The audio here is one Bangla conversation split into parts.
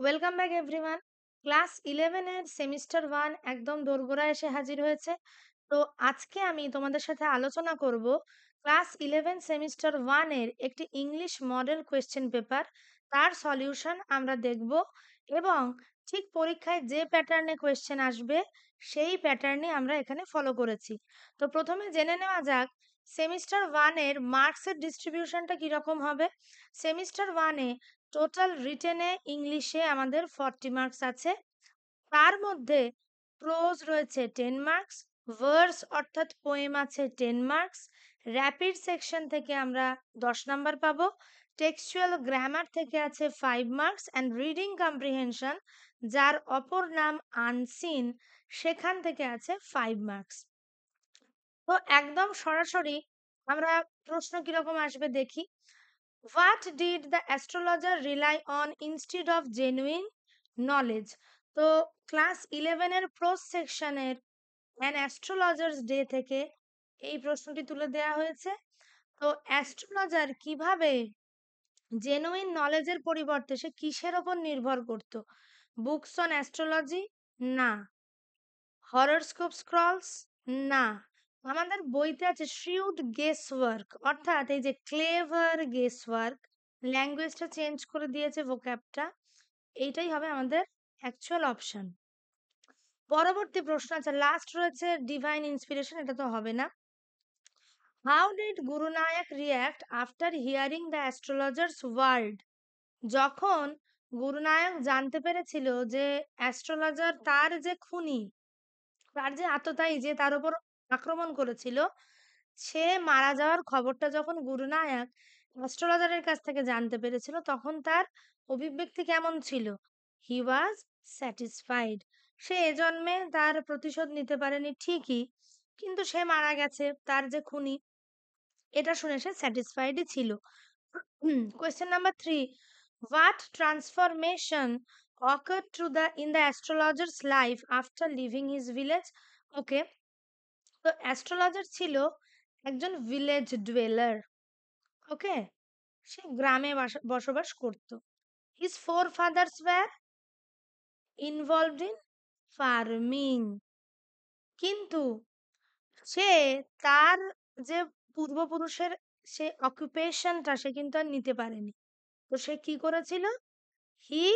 Welcome back everyone. ক্লাস 11 এর সেমিস্টার 1 একদম দোরগোড়ায় এসে হাজির হয়েছে। তো আজকে আমি তোমাদের সাথে আলোচনা করব ক্লাস 11 সেমিস্টার 1 এর একটি ইংলিশ মডেল কোয়েশ্চেন পেপার, তার সলিউশন আমরা দেখব এবং ঠিক পরীক্ষায় যে প্যাটার্নে কোয়েশ্চেন আসবে সেই প্যাটার্নে আমরা এখানে ফলো করেছি। তো প্রথমে জেনে নেওয়া যাক সেমিস্টার 1 এর মার্কসের ডিস্ট্রিবিউশনটা কিরকম হবে। সেমিস্টার 1 এ টোটাল রিটেনে ইংলিশে আমাদের 40 মার্কস আছে। তার মধ্যে প্রোজ রয়েছে 10 মার্কস, ভার্স অর্থাৎ পোয়েম আছে 10 মার্কস, র্যাপিড সেকশন থেকে আমরা 10 নাম্বার পাবো, টেক্সচুয়াল গ্রামার থেকে আছে 5 মার্কস অ্যান্ড রিডিং কম্প্রিহেনশন, যার অপর নাম আনসিন, সেখান থেকে আছে 5 মার্কস। তো একদম সরাসরি আমরা প্রশ্ন কিরকম আসবে দেখি। What did the astrologer rely on instead of genuine knowledge? তো ক্লাস 11 এর প্রোস সেকশনের অ্যান অ্যাস্ট্রোলজার্স ডে থেকে এই প্রশ্নটি তুলে দেওয়া হয়েছে। তো অ্যাস্ট্রোলজার কিভাবে জেনুইন নলেজের পরিবর্তে সে কিসের ওপর নির্ভর করত? Books on astrology? না। Horoscope scrolls? না। আমাদের বইতে আছে শ্রিউড গেস ওয়ার্ক, অর্থাৎ এই যে ক্লেভার গেস ওয়ার্ক, ল্যাঙ্গুয়েজটা চেঞ্জ করে দিয়েছে, ভোক্যাবটা। এইটাই হবে আমাদের অ্যাকচুয়াল অপশন। পরবর্তী প্রশ্ন আছে, লাস্ট রয়েছে ডিভাইন ইন্সপিরেশন, এটা তো হবে না। How did Guru Nayak react after hearing the astrologer's word? যখন গুরুনায়ক জানতে পেরেছিল যে অ্যাস্ট্রোলজার তার যে খুনি, তার যে আততায়ী, যে তার উপর আক্রমণ করেছিল, সে মারা যাওয়ার খবরটা যখন গুরুনায়ক অ্যাস্ট্রোলজারের কাছ থেকে জানতে পেরেছিল, তখন তার অভিব্যক্তি কেমন ছিল? হি ওয়াজ স্যাটিসফাইড। সে এ জন্মে তার প্রতিশোধ নিতে পারেনি ঠিকই, কিন্তু সে মারা গেছে, তার যে খুনি, এটা শুনে সে স্যাটিসফাইডই ছিল। Question number 3, what transformation occurred to the in the astrologer's life after leaving his village? ওকে, তো অ্যাস্ট্রোলজার ছিল একজন ভিলেজ ডুয়েলার। ওকে, সে গ্রামে বসবাস করত। His forefathers were involved in farming, কিন্তু সে তার যে পূর্বপুরুষের সে অকুপেশনটা সে কিন্তু আর নিতে পারেনি। তো সে কি করেছিল? হি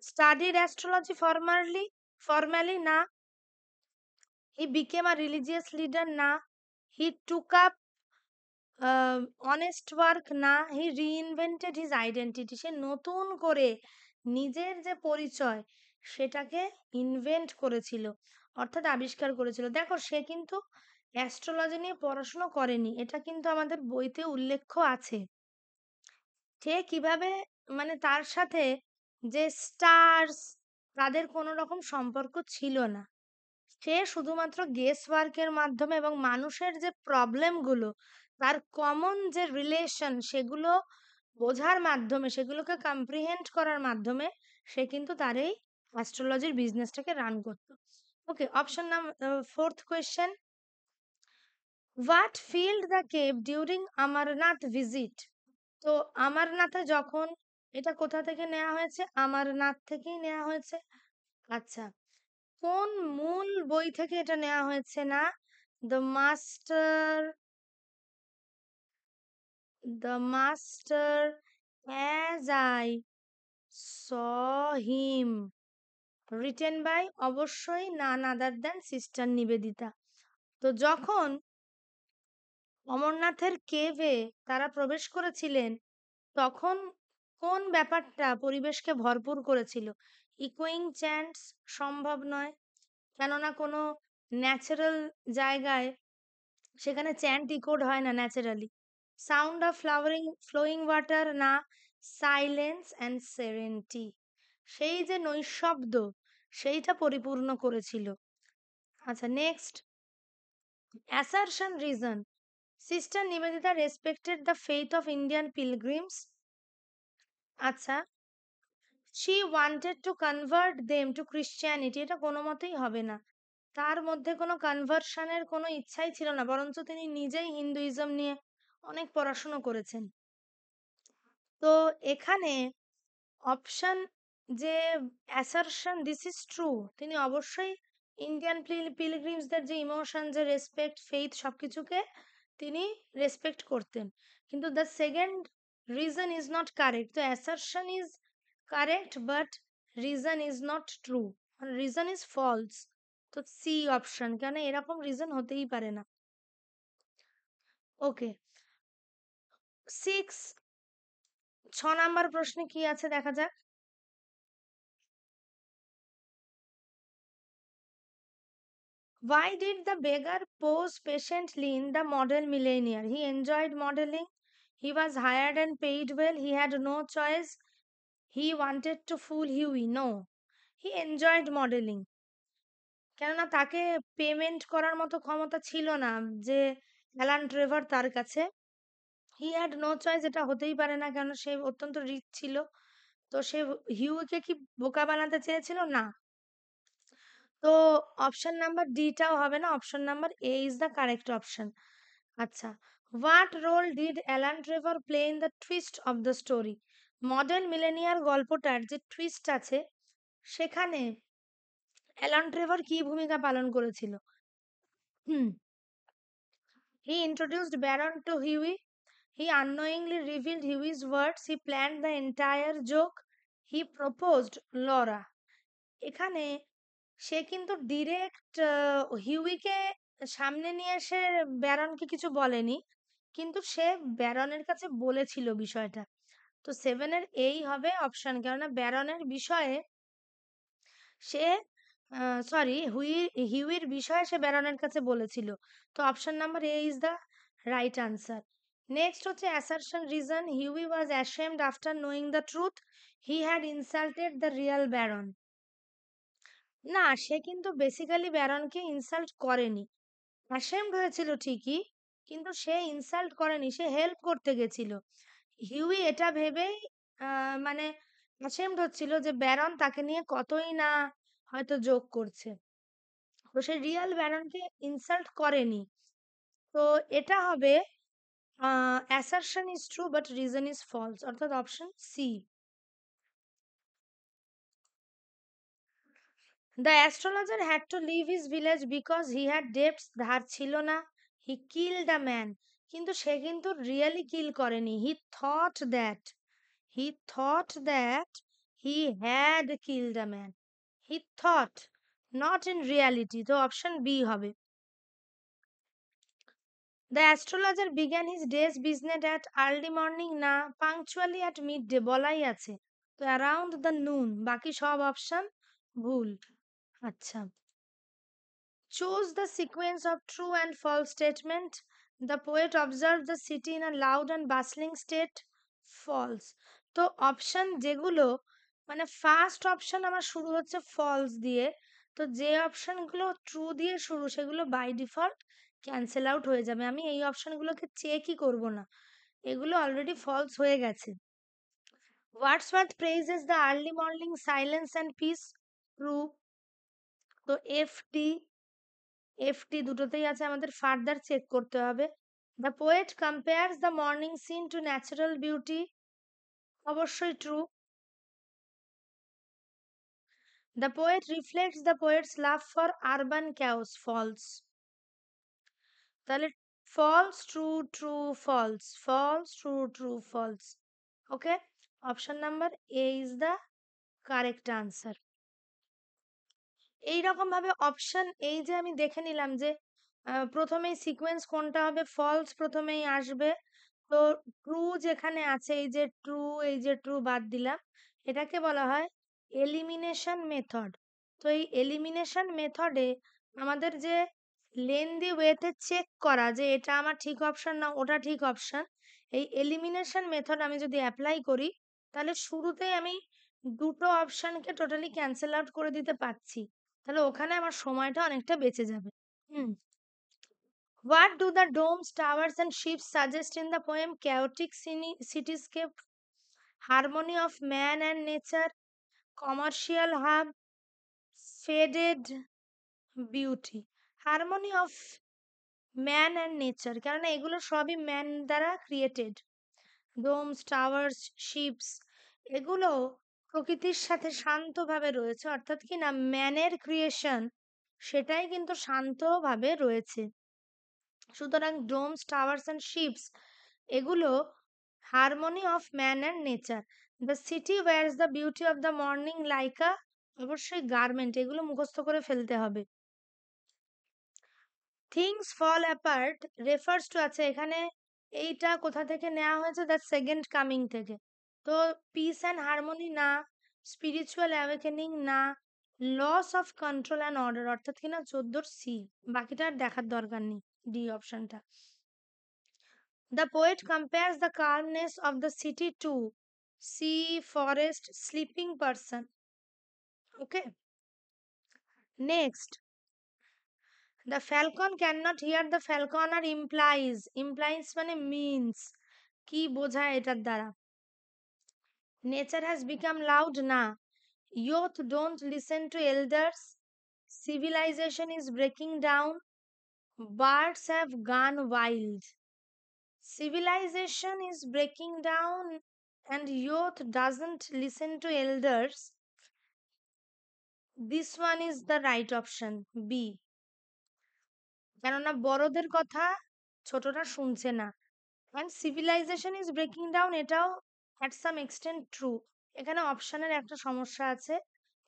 স্টাডিড অ্যাস্ট্রোলজি ফর্মালি, না। He became a religious leader, না। হি টুক আপ অনেস্ট ওয়ার্ক, না। হি রিইনভেন্টেড হিজ আইডেন্টিটি, সে নতুন করে নিজের যে পরিচয় সেটাকে ইনভেন্ট করেছিল, অর্থাৎ আবিষ্কার করেছিল। দেখো, সে কিন্তু অ্যাস্ট্রোলজি নিয়ে পড়াশোনা করেনি, এটা কিন্তু আমাদের বইতে উল্লেখ আছে। সে কিভাবে, মানে তার সাথে যে স্টার্স, তাদের কোনো রকম সম্পর্ক ছিল না। সে শুধুমাত্র গেস ওয়ার্কের মাধ্যমে এবং মানুষের যে প্রবলেম গুলো, তার কমন যে রিলেশন, সেগুলো বোঝার মাধ্যমে, সেগুলোকে কম্প্রিহেন্ড করার মাধ্যমে সে কিন্তু তার এই অ্যাস্ট্রোলজির বিজনেসটাকে রান করতো। Okay, option number 4th question, what filled the cave during Amarnath visit? তো অমরনাথে যখন, এটা কোথা থেকে নেওয়া হয়েছে? অমরনাথ থেকেই নেওয়া হয়েছে। আচ্ছা, কোন মূল বই থেকে এটা নেওয়া হয়েছে? না, the master the master as I saw him, written by অবশ্যই none other than sister Nivedita. তো যখন অমরনাথের কেভে তারা প্রবেশ করেছিলেন, তখন কোন ব্যাপারটা পরিবেশকে ভরপুর করেছিল? ইকোয়িং চ্যান্টস সম্ভব নয়, কেননা কোনো ন্যাচারাল জায়গায় সেখানে চ্যান্ট ইকোড হয় না naturally. Sound of flowing water, না। সাইলেন্স অ্যান্ড সেরেনিটি, সেই যে নৈঃশব্দ, সেইটা পরিপূর্ণ করেছিল। আচ্ছা, next, assertion reason, sister Nivedita respected the faith of Indian pilgrims. আচ্ছা, she wanted to convert them to Christianity, এটা কোনো মতেই হবে না। তার মধ্যে কোনো কনভার্সনের কোনো ইচ্ছাই ছিল না, বরঞ্চ তিনি নিজেই হিন্দুইজম নিয়ে অনেক পড়াশুনো করেছেন। তো এখানে অপশন যে অ্যাসারশন দিস ইজ ট্রু, তিনি অবশ্যই ইন্ডিয়ান পিলগ্রিমসদের যে ইমোশন, যে রেসপেক্ট, ফেইথ সবকিছুকে তিনি রেসপেক্ট করতেন। কিন্তু the second reason is not correct. তো assertion is correct but reason is not true, reason is false. তো সি অপশন, কেন এরকম রিজন হতেই পারে না। ওকে, 6 নাম্বার প্রশ্নে কি আছে দেখা যাক। Why did the beggar pose patiently in the model millionaire? He enjoyed modeling. He was hired and paid well. He had no choice. He wanted to fool Huey. No, he enjoyed modeling. কেননা তাকে পেমেন্ট করার মতো ক্ষমতা ছিল না যে অ্যালান ট্রেভার তার কাছে। হি হ্যাড নো চয়েস, এটা হতেই পারে না, কেন সে অত্যন্ত রিচ ছিল। তো সে হিউকে কি বোকা বানাতে চেয়েছিল? না। তো অপশন নাম্বার ডিটাও হবে না, option number A is the correct option. আচ্ছা, what role did Alan Trevor play in the twist of the story? Model millionaire গল্পটার যে টুইস্ট আছে সেখানে অ্যালান ট্রেভার কি ভূমিকা পালন করেছিল? হুম, হি introduced Baron two Huey, he unknowingly revealed Huey's words, he planned the entire joke, he proposed Laura. এখানে সে কিন্তু ডিরেক্ট হিউইকে সামনে নিয়ে এসে ব্যারনকে কিছু বলেনি, কিন্তু সে ব্যারনের কাছে বলেছিল বিষয়টা। তো 7-এর এই হবে অপশন, কেননা ব্যারনের বিষয়ে সে সরি হিউইর বিষয়ে সে ব্যারনের কাছে বলেছিল। তো option number A is the right answer. Next হচ্ছে assertion reason, Hughie was ashamed after knowing the truth, he had insulted the real baron. না, সে কিন্তু বেসিক্যালি ব্যারনকে ইনসাল্ট করেনি। অ্যাশেমড হয়েছিল ঠিকই, কিন্তু সে ইনসাল্ট করেনি, সে হেল্প করতে গেছিল। হিউই এটা ভেবেই মানে অ্যাশেমড হচ্ছিল যে ব্যারন তাকে নিয়ে কতই না হয়তো জোক করছে। তো সে রিয়েল ব্যারনকে ইনসাল্ট করেনি। তো এটা হবে assertion is true but reason is false, অর্থাৎ option C. The astrologer had to leave his village because he had debts, ধার ছিল না। হি কিলড আ ম্যান, কিন্তু সে কিন্তু রিয়েলি কিল করেনি। He thought that he had killed a man, he thought, not in reality. তো অপশন বি হবে। The astrologer began his days business at early morning, না, পাংচুয়ালি অ্যাট মিড ডে বলাই আছে। তো অ্যারাউন্ড দ্য নুন, বাকি সব অপশন ভুল। আচ্ছা, choose the sequence of true and false statement. The poet observed the city in a loud and bustling state. False. তো অপশন যেগুলো মানে ফার্স্ট অপশন আমার শুরু হচ্ছে ফলস দিয়ে, তো যে অপশনগুলো ট্রু দিয়ে শুরু সেগুলো বাই ডিফল্ট ক্যান্সেল আউট হয়ে যাবে। আমি এই অপশনগুলোকে চেকই করব না, এগুলো অলরেডি ফলস হয়ে গেছে। Wordsworth praises the early morning silence and peace, true. তো এফটি দুটোতেই আছে, আমাদের ফার্দার চেক করতে হবে। The poet compares the morning scene to natural beauty, অবশ্যই true. The poet reflects the poet's love for urban chaos, false. তাহলে false true true false, false true true false. Okay, option number A is the correct answer. এইরকম ভাবে অপশন এই যে আমি দেখে নিলাম যে প্রথমেই সিকোয়েন্স কোনটা হবে, ফলস প্রথমেই আসবে। তো ট্রু যেখানে আছে, এই যে ট্রু, এই যে ট্রু বাদ দিলাম, এটাকে বলা হয় এলিমিনেশন মেথড। তো এই এলিমিনেশন মেথডে আমাদের যে লেন্দি ওয়েতে চেক করা যে এটা আমার ঠিক অপশন না ওটা ঠিক অপশন, এই এলিমিনেশন মেথড আমি যদি অ্যাপ্লাই করি তাহলে শুরুতেই আমি দুটো অপশনকে টোটালি ক্যান্সেল আউট করে দিতে পারছি, তাহলে ওখানে আমার সময়টা অনেকটা বেঁচে যাবে। হুম, what do the domes, towers, and ships suggest in the poem? Chaotic cityscape, harmony of man and nature, commercial hub, faded beauty. Harmony of man and nature, কারণ এগুলো সবই ম্যান দ্বারা ক্রিয়েটেড। ডোমস, টাওয়ার্স, শিপস, এগুলো প্রকৃতির সাথে শান্তভাবে রয়েছে, অর্থাৎ কি না ম্যানের ক্রিয়েশন সেটাই কিন্তু শান্তভাবে রয়েছে। সুতরাং ডোমস, টাওয়ার্স অ্যান্ড শিপস এগুলো harmony of man and nature. The city wears the beauty of the morning like a, অবশ্যই গার্মেন্ট, এগুলো মুখস্থ করে ফেলতে হবে। Things fall apart refers to, আছে এখানে এইটা কোথা থেকে নেওয়া হয়েছে, দ্য সেকেন্ড কামিং থেকে। তো পিস অ্যান্ড হারমোনি না, স্পিরিচুয়াল অ্যাওয়েকেনিং না, loss of control and order, অর্থাৎ কিনা 14 সি, বাকিটা আর দেখার দরকার নেই, ডি অপশনটা। The poet compares the calmness of the city to sea, forest, sleeping person. Okay. Next, the falcon cannot hear the falconer implies. Implies মানে means. কি বোঝায় এটার দ্বারা? Nature has become loud না, youth don't listen to elders, civilization is breaking down, birds have gone wild. Civilization is breaking down and youth doesn't listen to elders. This one is the right option, B. কেননা বড়দের কথা ছোটরা শুনছে না। and civilization is breaking down, এটাও at some extent true। এখানে অপশনের একটা সমস্যা আছে,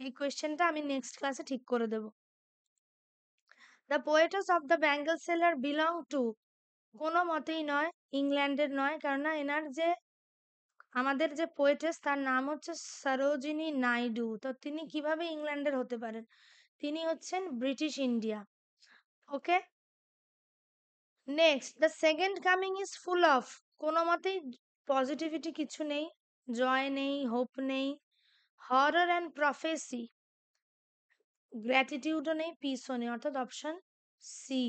এই কোয়েশ্চেনটা আমি নেক্সট ক্লাসে ঠিক করে দেব। The poetess of the bangle seller belong to, কোনো মতেই নয়, ইংল্যান্ডের নয়, কেননা এনার যে আমাদের যে পোয়েটেস তার নাম হচ্ছে সরোজিনী নাইডু, তো তিনি কিভাবে ইংল্যান্ডের হতে পারেন? তিনি হচ্ছেন British India. Okay. Next, the second coming is full of, কোনো মতেই পজিটিভিটি কিছু নেই, জয় নেই, হোপ নেই, হরর অ্যান্ড প্রফেসি, গ্র্যাটিটিউডও নেই, পিসও নেই, অর্থাৎ option C.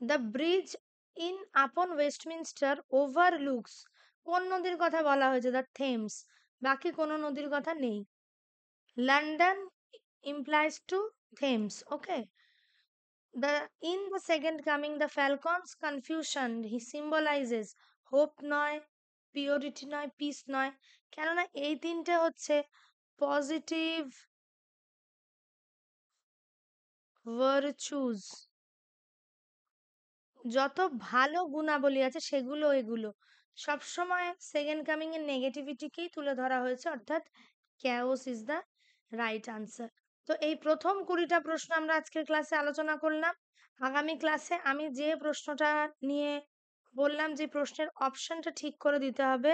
The bridge in upon Westminster overlooks, কোন নদীর কথা বলা হয়েছে? দ্য থেমস, বাকি কোনো নদীর কথা নেই। London implies to Thames. Okay. In the second coming, the falcon's confusion he symbolizes hope নয়, পিওরিটি নয়, পিস নয়, কেননা এই তিনটে হচ্ছে পজিটিভ ভার্চুজ, যত ভালো গুণাবলী আছে সেগুলো এগুলো সবসময় সেকেন্ড কামিং এর নেগেটিভিটিকেই তুলে ধরা হয়েছে, অর্থাৎ chaos is the right answer. তো এই প্রথম 20টা প্রশ্ন আমরা আজকের ক্লাসে আলোচনা করলাম। আগামী ক্লাসে আমি যে প্রশ্নটা নিয়ে বললাম, যে প্রশ্নের অপশনটা ঠিক করে দিতে হবে,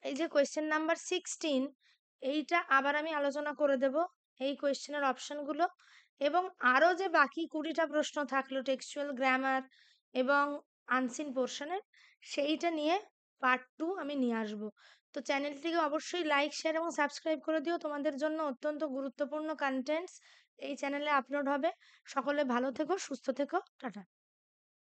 এই যে কোয়েশ্চেন নাম্বার 16, এইটা আবার আমি আলোচনা করে দেব, এই কোয়েশ্চেনের অপশনগুলো, এবং আরো যে বাকি 20টা প্রশ্ন থাকলো টেক্সচুয়াল, গ্রামার এবং আনসিন পোর্শনের, সেইটা নিয়ে পার্ট 2 আমি নিয়ে আসবো। তো চ্যানেলটিকে অবশ্যই লাইক, শেয়ার এবং সাবস্ক্রাইব করে দিও, তোমাদের জন্য অত্যন্ত গুরুত্বপূর্ণ কন্টেন্টস এই চ্যানেলে আপলোড হবে। সকলে ভালো থেকো, সুস্থ থেকো, টাটা।